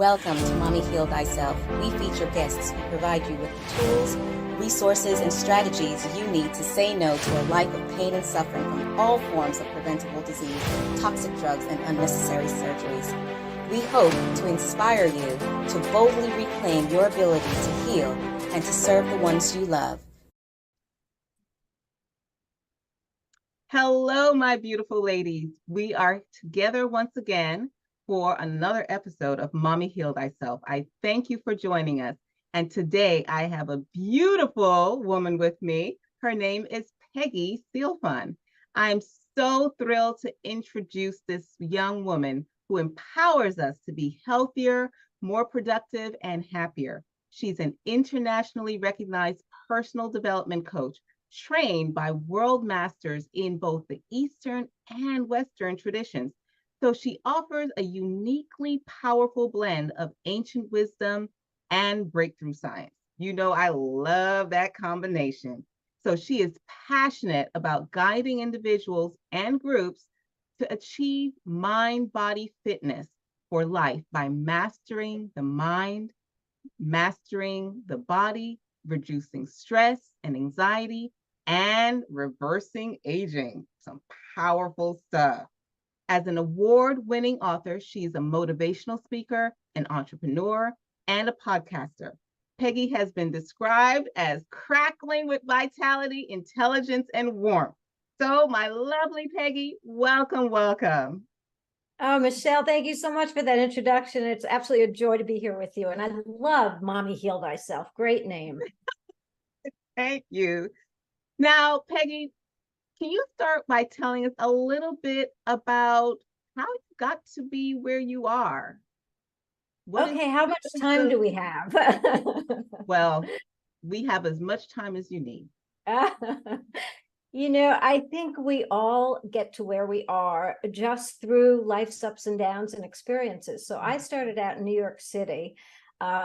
Welcome to Mommy Heal Thyself. We feature guests who provide you with the tools, resources, and strategies you need to say no to a life of pain and suffering from all forms of preventable disease, toxic drugs, and unnecessary surgeries. We hope to inspire you to boldly reclaim your ability to heal and to serve the ones you love. Hello, my beautiful ladies. We are together once again for another episode of Mommy Heal Thyself. I thank you for joining us. And today I have a beautiful woman with me. Her name is Peggy Sealfon. I'm so thrilled to introduce this young woman who empowers us to be healthier, more productive, and happier. She's an internationally recognized personal development coach, trained by world masters in both the Eastern and Western traditions. So she offers a uniquely powerful blend of ancient wisdom and breakthrough science. You know, I love that combination. So she is passionate about guiding individuals and groups to achieve mind-body fitness for life by mastering the mind, mastering the body, reducing stress and anxiety, and reversing aging. Some powerful stuff. As an award-winning author, she's a motivational speaker, an entrepreneur, and a podcaster. Peggy has been described as crackling with vitality, intelligence, and warmth. So, my lovely Peggy, welcome, welcome. Oh, Michelle, thank you so much for that introduction. It's absolutely a joy to be here with you. And I love Mommy Heal Thyself. Great name. Thank you. Now, Peggy, can you start by telling us a little bit about how you got to be where you are? Okay, how much time do we have? Well, we have as much time as you need. You know, I think we all get to where we are just through life's ups and downs and experiences. So I started out in New York City,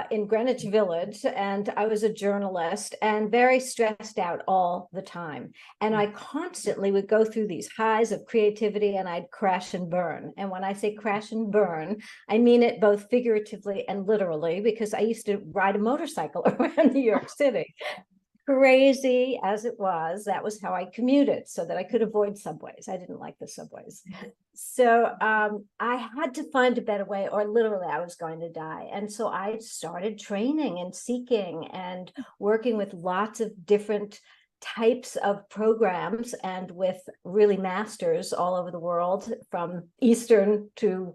in Greenwich Village, and I was a journalist and very stressed out all the time. And I constantly would go through these highs of creativity and I'd crash and burn. And when I say crash and burn, I mean it both figuratively and literally, because I used to ride a motorcycle around New York City. Crazy as it was, that was how I commuted so that I could avoid subways. I didn't like the subways. So I had to find a better way, or literally I was going to die. And so I started training and seeking and working with lots of different types of programs and with really masters all over the world, from Eastern to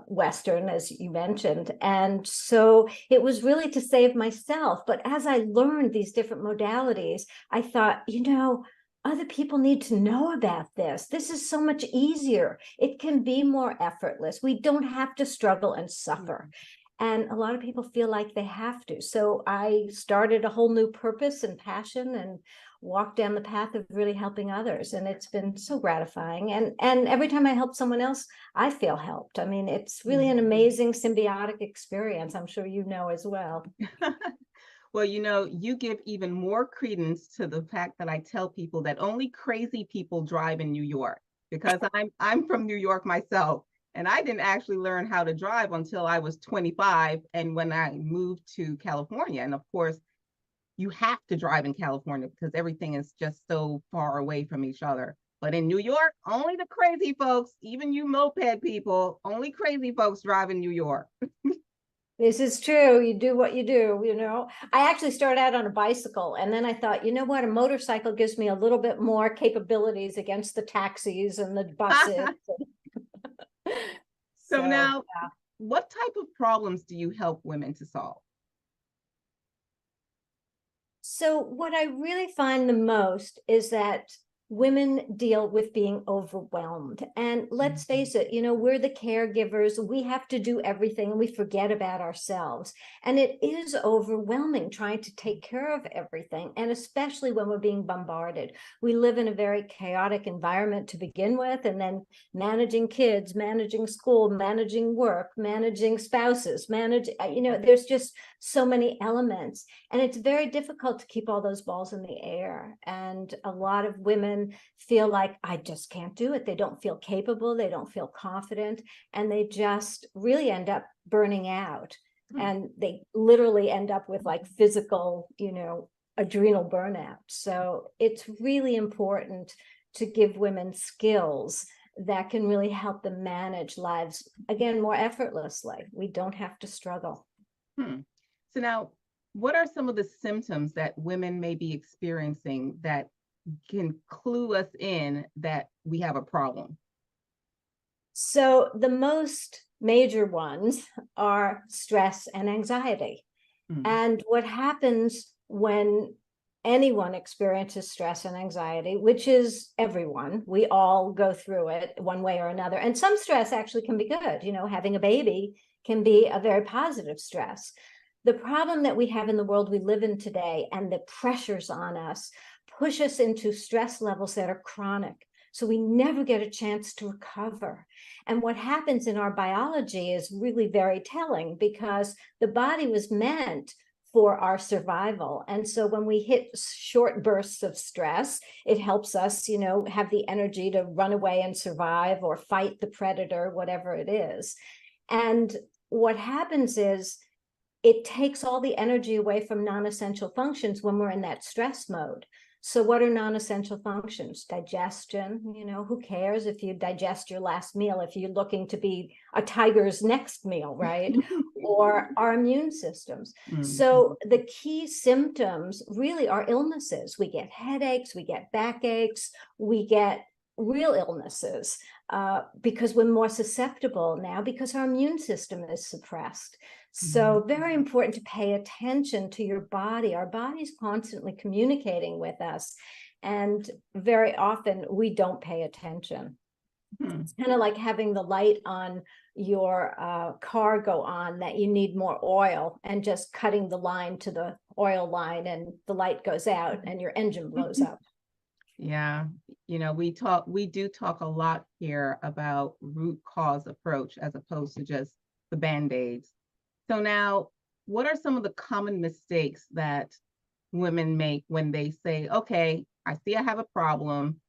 Western, as you mentioned. And so it was really to save myself. But as I learned these different modalities, I thought, you know, other people need to know about this. This is so much easier. It can be more effortless. We don't have to struggle and suffer. And a lot of people feel like they have to. So I started a whole new purpose and passion and walked down the path of really helping others. And it's been so gratifying. And every time I help someone else, I feel helped. I mean, it's really an amazing symbiotic experience. I'm sure you know as well. Well, you know, you give even more credence to the fact that I tell people that only crazy people drive in New York, because I'm from New York myself. And I didn't actually learn how to drive until I was 25. And when I moved to California, and of course, you have to drive in California because everything is just so far away from each other. But in New York, only the crazy folks, even you moped people, only crazy folks drive in New York. This is true. You do what you do, you know. I actually started out on a bicycle, and then I thought, you know what, a motorcycle gives me a little bit more capabilities against the taxis and the buses. So now, what type of problems do you help women to solve? So what I really find the most is that women deal with being overwhelmed. And let's face it, you know, we're the caregivers. We have to do everything and we forget about ourselves. And it is overwhelming trying to take care of everything. And especially when we're being bombarded. We live in a very chaotic environment to begin with, and then managing kids, managing school, managing work, managing spouses, you know, there's just so many elements. And it's very difficult to keep all those balls in the air. And a lot of women women feel like, I just can't do it. They don't feel capable. They don't feel confident. And they just really end up burning out. And they literally end up with like physical, adrenal burnout. So it's really important to give women skills that can really help them manage lives, again, more effortlessly. We don't have to struggle. So now, what are some of the symptoms that women may be experiencing that can clue us in that we have a problem? So the most major ones are stress and anxiety. And what happens when anyone experiences stress and anxiety, which is everyone, we all go through it one way or another. And some stress actually can be good. Having a baby can be a very positive stress. The problem that we have in the world we live in today and the pressures on us push us into stress levels that are chronic. So we never get a chance to recover. And what happens in our biology is really very telling, because the body was meant for our survival. And so when we hit short bursts of stress, it helps us, have the energy to run away and survive or fight the predator, whatever it is. And what happens is it takes all the energy away from non-essential functions when we're in that stress mode. So what are non-essential functions? Digestion, who cares if you digest your last meal, if you're looking to be a tiger's next meal, right? Or our immune systems. So the key symptoms really are illnesses. We get headaches, we get backaches, we get real illnesses because we're more susceptible now because our immune system is suppressed. So very important to pay attention to your body. Our body's constantly communicating with us, and very often we don't pay attention. It's kind of like having the light on your car go on that you need more oil, and just cutting the line to the oil line and the light goes out and your engine blows up. Yeah, we do talk a lot here about root cause approach as opposed to just the Band-Aids. So now, what are some of the common mistakes that women make when they say, okay, I see I have a problem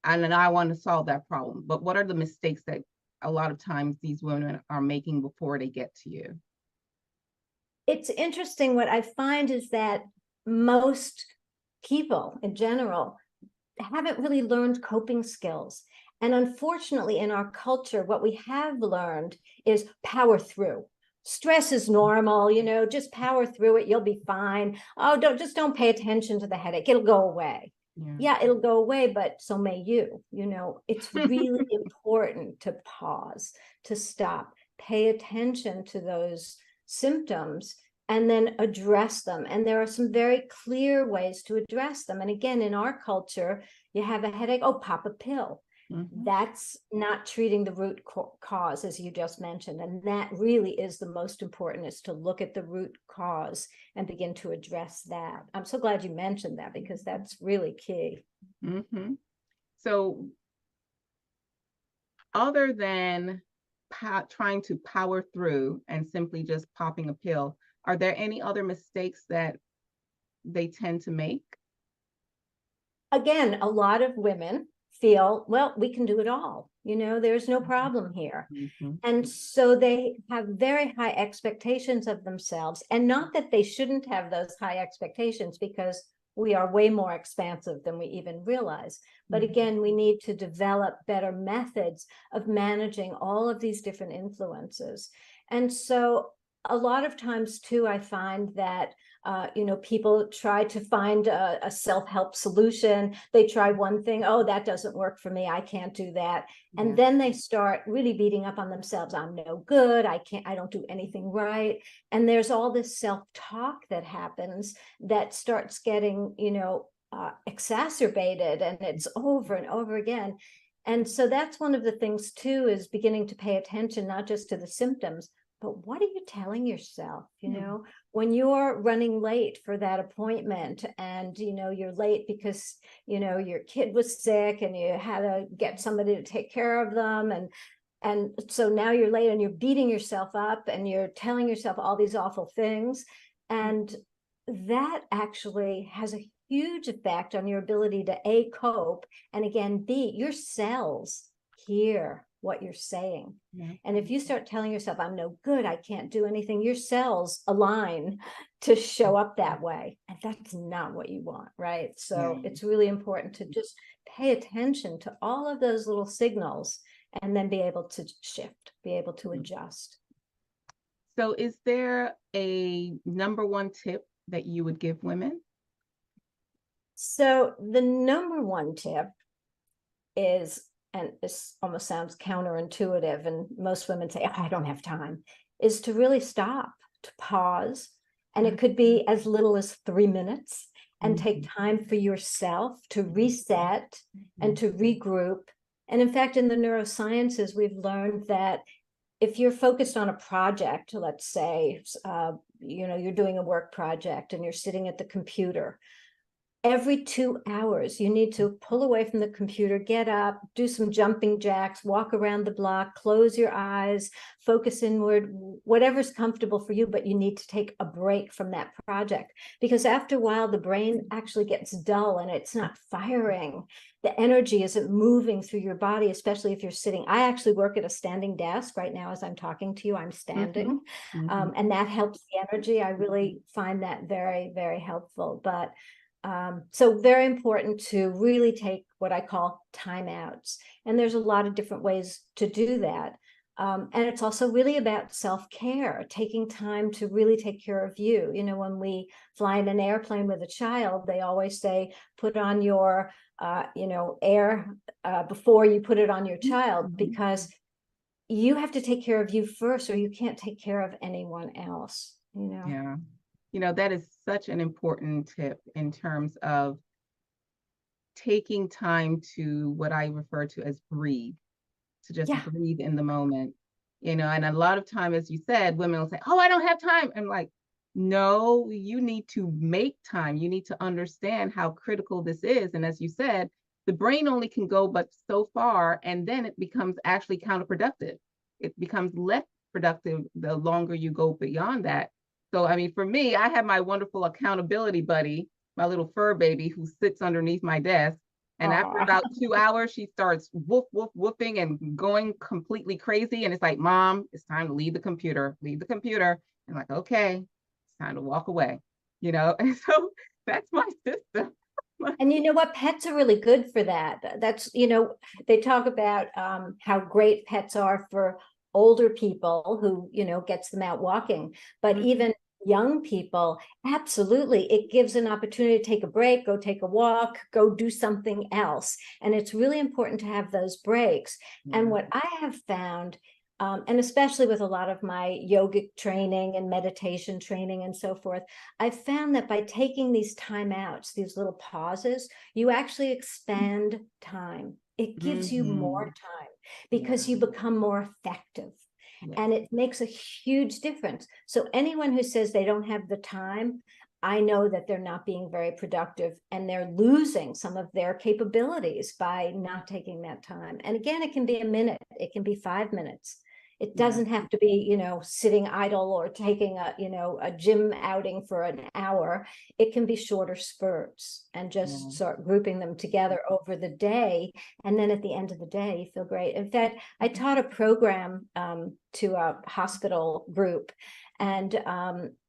and then I want to solve that problem, but what are the mistakes that a lot of times these women are making before they get to you? It's interesting. What I find is that most people in general haven't really learned coping skills. And unfortunately, in our culture, what we have learned is power through. Stress is normal, just power through it. You'll be fine. Oh, don't pay attention to the headache. It'll go away. Yeah, it'll go away, but so may you. It's really important to pause, to stop, pay attention to those symptoms, and then address them. And there are some very clear ways to address them. And again, in our culture, you have a headache, oh, pop a pill. That's not treating the root cause, as you just mentioned. And that really is the most important, is to look at the root cause and begin to address that. I'm so glad you mentioned that, because that's really key. So other than trying to power through and simply just popping a pill, are there any other mistakes that they tend to make? Again, a lot of women feel, well, we can do it all. There's no problem here. And so they have very high expectations of themselves. And not that they shouldn't have those high expectations, because we are way more expansive than we even realize. But again, we need to develop better methods of managing all of these different influences. And so a lot of times too, I find that people try to find a self-help solution. They try one thing, oh, that doesn't work for me, I can't do that. And then they start really beating up on themselves. I'm no good, I don't do anything right. And there's all this self-talk that happens that starts getting, exacerbated, and it's over and over again. And so that's one of the things too, is beginning to pay attention, not just to the symptoms, but what are you telling yourself? When you're running late for that appointment, and you're late because your kid was sick and you had to get somebody to take care of them, and so now you're late and you're beating yourself up and you're telling yourself all these awful things, and that actually has a huge effect on your ability to A, cope, and again, B, your cells hear what you're saying. Yeah. And if you start telling yourself, I'm no good, I can't do anything, your cells align to show up that way. And that's not what you want, right? So Yeah. it's really important to just pay attention to all of those little signals and then be able to shift, be able to adjust. So is there a number one tip that you would give women? So the number one tip is, and this almost sounds counterintuitive, and most women say, oh, I don't have time, is to really stop, to pause. And it could be as little as 3 minutes, and take time for yourself to reset and to regroup. And in fact, in the neurosciences, we've learned that if you're focused on a project, let's say, you're doing a work project and you're sitting at the computer, every 2 hours, you need to pull away from the computer, get up, do some jumping jacks, walk around the block, close your eyes, focus inward, whatever's comfortable for you, but you need to take a break from that project. Because after a while, the brain actually gets dull and it's not firing. The energy isn't moving through your body, especially if you're sitting. I actually work at a standing desk right now. As I'm talking to you, I'm standing. And that helps the energy. I really find that very, very helpful. But so very important to really take what I call timeouts. And there's a lot of different ways to do that. And it's also really about self-care, taking time to really take care of you. You know, when we fly in an airplane with a child, they always say, put on your, air before you put it on your child, because you have to take care of you first, or you can't take care of anyone else, Yeah. That is such an important tip in terms of taking time to what I refer to as breathe, to just breathe in the moment, and a lot of time, as you said, women will say, oh, I don't have time. I'm like, no, you need to make time. You need to understand how critical this is. And as you said, the brain only can go but so far, and then it becomes actually counterproductive. It becomes less productive the longer you go beyond that. So, I mean, for me, I have my wonderful accountability buddy, my little fur baby, who sits underneath my desk. And after about 2 hours, she starts woof, woof, whooping and going completely crazy. And it's like, Mom, it's time to leave the computer, leave the computer. And I'm like, okay, it's time to walk away, And so that's my system. And you know what? Pets are really good for that. That's, they talk about how great pets are for older people who, gets them out walking. But even young people, absolutely, it gives an opportunity to take a break, go take a walk, go do something else. And it's really important to have those breaks. And what I have found, and especially with a lot of my yogic training and meditation training and so forth, I've found that by taking these timeouts, these little pauses, you actually expand time. It gives you more time because you become more effective. And it makes a huge difference. So anyone who says they don't have the time, I know that they're not being very productive, and they're losing some of their capabilities by not taking that time. And again, it can be a minute, it can be 5 minutes. It doesn't have to be, sitting idle or taking a gym outing for an hour. It can be shorter spurts, and just start grouping them together over the day. And then at the end of the day, you feel great. In fact, I taught a program to a hospital group, and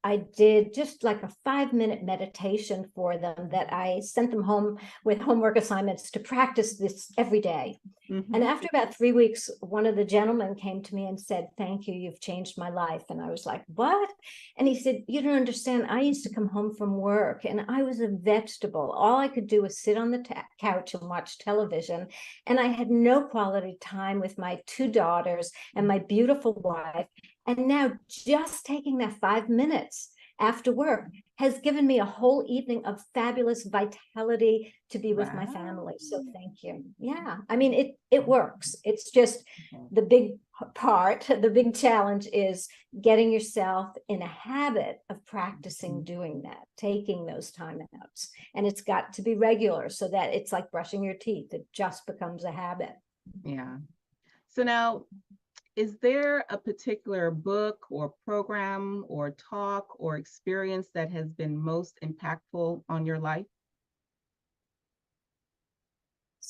I did just like a 5-minute meditation for them that I sent them home with homework assignments to practice this every day. And after about 3 weeks, one of the gentlemen came to me and said, thank you, you've changed my life. And I was like, what? And he said, you don't understand. I used to come home from work and I was a vegetable. All I could do was sit on the couch and watch television. And I had no quality time with my 2 daughters and my beautiful wife. And now just taking that 5 minutes after work has given me a whole evening of fabulous vitality to be with my family. So thank you. Yeah, I mean, it works. It's just the big part, the big challenge is getting yourself in a habit of practicing doing that, taking those timeouts. And it's got to be regular so that it's like brushing your teeth. It just becomes a habit. Yeah. So now, is there a particular book or program or talk or experience that has been most impactful on your life?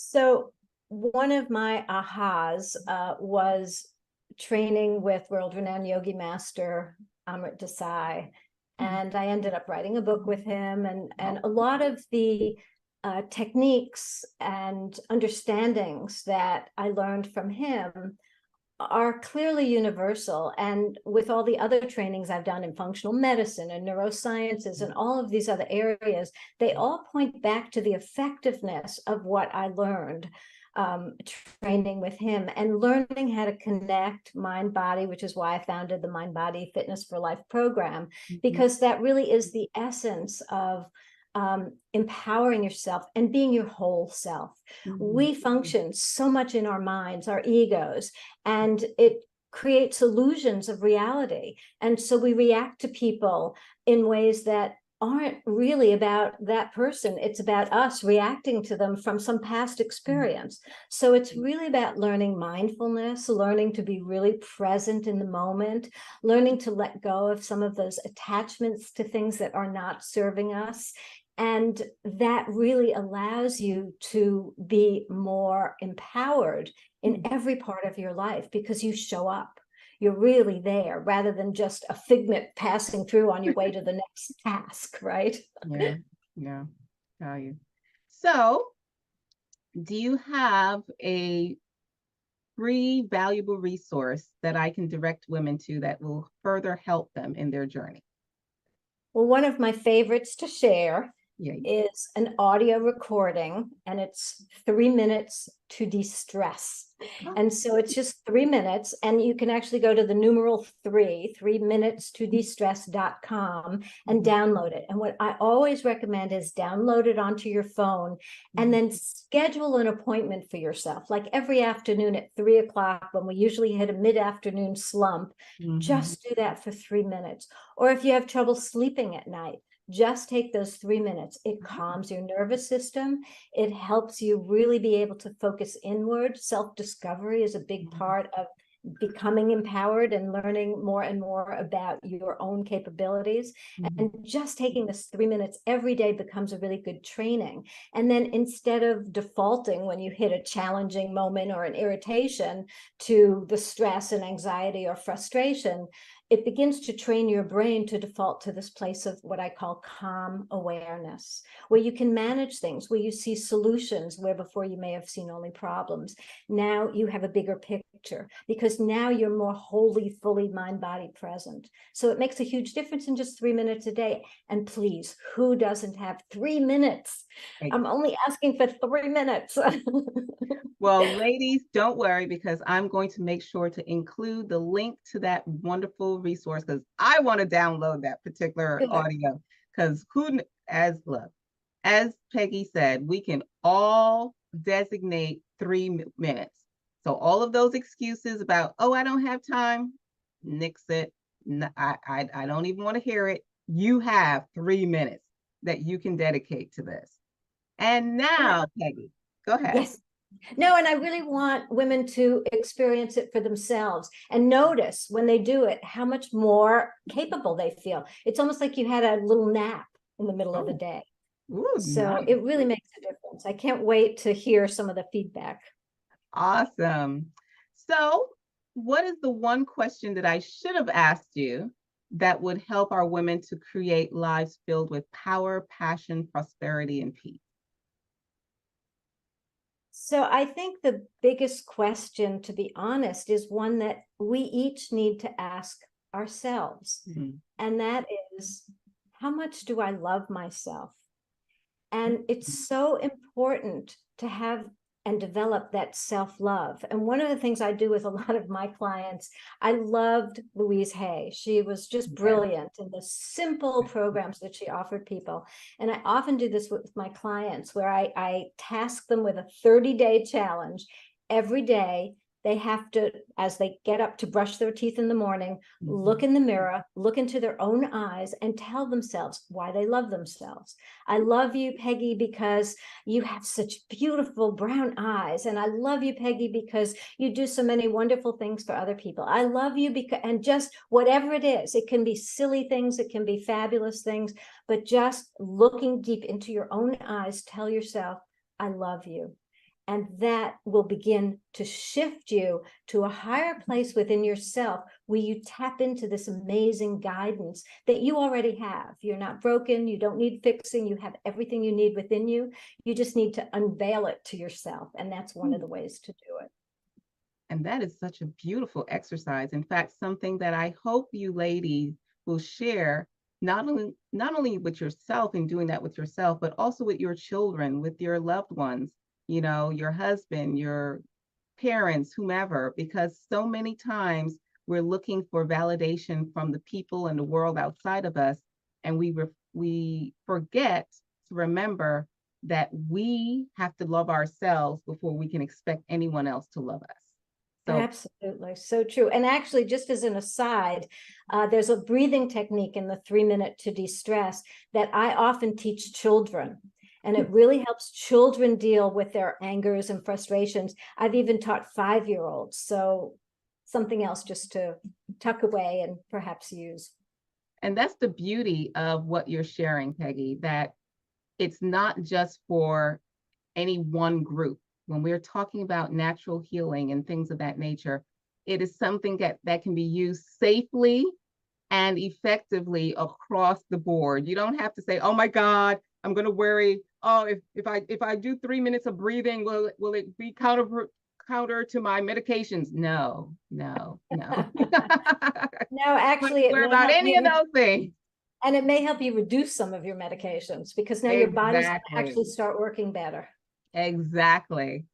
So one of my ahas was training with world-renowned yogi master Amrit Desai. And I ended up writing a book with him. And a lot of the techniques and understandings that I learned from him are clearly universal. And with all the other trainings I've done in functional medicine and neurosciences and all of these other areas, they all point back to the effectiveness of what I learned training with him and learning how to connect mind body, which is why I founded the Mind Body Fitness for Life program, because that really is the essence of empowering yourself and being your whole self. We function so much in our minds, our egos, and it creates illusions of reality. And so we react to people in ways that aren't really about that person. It's about us reacting to them from some past experience. So it's really about learning mindfulness, learning to be really present in the moment, learning to let go of some of those attachments to things that are not serving us. And that really allows you to be more empowered in every part of your life because you show up. You're really there rather than just a figment passing through on your way to the next task, right? Yeah. Tell you. So, do you have a free, valuable resource that I can direct women to that will further help them in their journey? Well, one of my favorites to share is an audio recording, and it's 3 minutes to de-stress. And so it's just 3 minutes, and you can actually go to the numeral 3minutes2destress.com and download it. And what I always recommend is download it onto your phone and then schedule an appointment for yourself, like every afternoon at 3 o'clock when we usually hit a mid-afternoon slump. Just do that for 3 minutes. Or if you have trouble sleeping at night, just take those 3 minutes. It calms your nervous system. It helps you really be able to focus inward. Self-discovery is a big part of becoming empowered and learning more and more about your own capabilities. And just taking this 3 minutes every day becomes a really good training. And then instead of defaulting when you hit a challenging moment or an irritation to the stress and anxiety or frustration, it begins to train your brain to default to this place of what I call calm awareness, where you can manage things, where you see solutions, where before you may have seen only problems. Now you have a bigger picture because now you're more wholly, fully mind, body present. So it makes a huge difference in just 3 minutes a day. And please, who doesn't have 3 minutes? I'm only asking for 3 minutes. Well, ladies, don't worry, because I'm going to make sure to include the link to that wonderful resource because I want to download that particular audio. Because as Peggy said, we can all designate 3 minutes. So all of those excuses about, oh, I don't have time, nix it. I don't even want to hear it. You have 3 minutes that you can dedicate to this. And now, Peggy, go ahead. Yes. No, and I really want women to experience it for themselves and notice when they do it, how much more capable they feel. It's almost like you had a little nap in the middle of the day. So nice. It really makes a difference. I can't wait to hear some of the feedback. Awesome. So what is the one question that I should have asked you that would help our women to create lives filled with power, passion, prosperity, and peace? So I think the biggest question, to be honest, is one that we each need to ask ourselves. And that is, how much do I love myself? And it's so important to have and develop that self-love. And one of the things I do with a lot of my clients, I loved Louise Hay. She was just brilliant in the simple programs that she offered people. And I often do this with my clients where I task them with a 30-day challenge. Every day, they have to, as they get up to brush their teeth in the morning, look in the mirror, look into their own eyes and tell themselves why they love themselves. I love you, Peggy, because you have such beautiful brown eyes. And I love you, Peggy, because you do so many wonderful things for other people. I love you because, and just whatever it is, it can be silly things, it can be fabulous things, but just looking deep into your own eyes, tell yourself, I love you. And that will begin to shift you to a higher place within yourself where you tap into this amazing guidance that you already have. You're not broken. You don't need fixing. You have everything you need within you. You just need to unveil it to yourself. And that's one of the ways to do it. And that is such a beautiful exercise. In fact, something that I hope you ladies will share, not only with yourself and doing that with yourself, but also with your children, with your loved ones, you know, your husband, your parents, whomever, because so many times we're looking for validation from the people and the world outside of us. And we forget to remember that we have to love ourselves before we can expect anyone else to love us. So, absolutely. So true. And actually, just as an aside, there's a breathing technique in the 3-minute to de-stress that I often teach children. And it really helps children deal with their angers and frustrations. I've even taught 5-year-olds. So something else just to tuck away and perhaps use. And that's the beauty of what you're sharing, Peggy, that it's not just for any one group. When we're talking about natural healing and things of that nature, it is something that can be used safely and effectively across the board. You don't have to say, oh my God, I'm going to worry. Oh, if I do 3 minutes of breathing, will it be counter to my medications? No. No, actually, don't worry about any of those things. And it may help you reduce some of your medications because now your body's going to actually start working better. Exactly.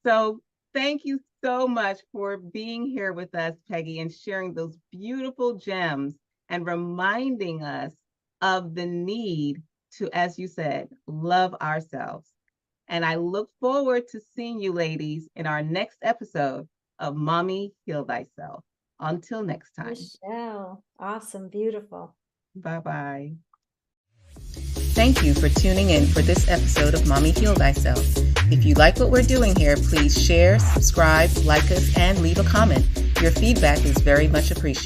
So thank you so much for being here with us, Peggy, and sharing those beautiful gems and reminding us of the need to, as you said, love ourselves. And I look forward to seeing you ladies in our next episode of Mommy Heal Thyself. Until next time. Michelle, awesome, beautiful. Bye-bye. Thank you for tuning in for this episode of Mommy Heal Thyself. If you like what we're doing here, please share, subscribe, like us, and leave a comment. Your feedback is very much appreciated.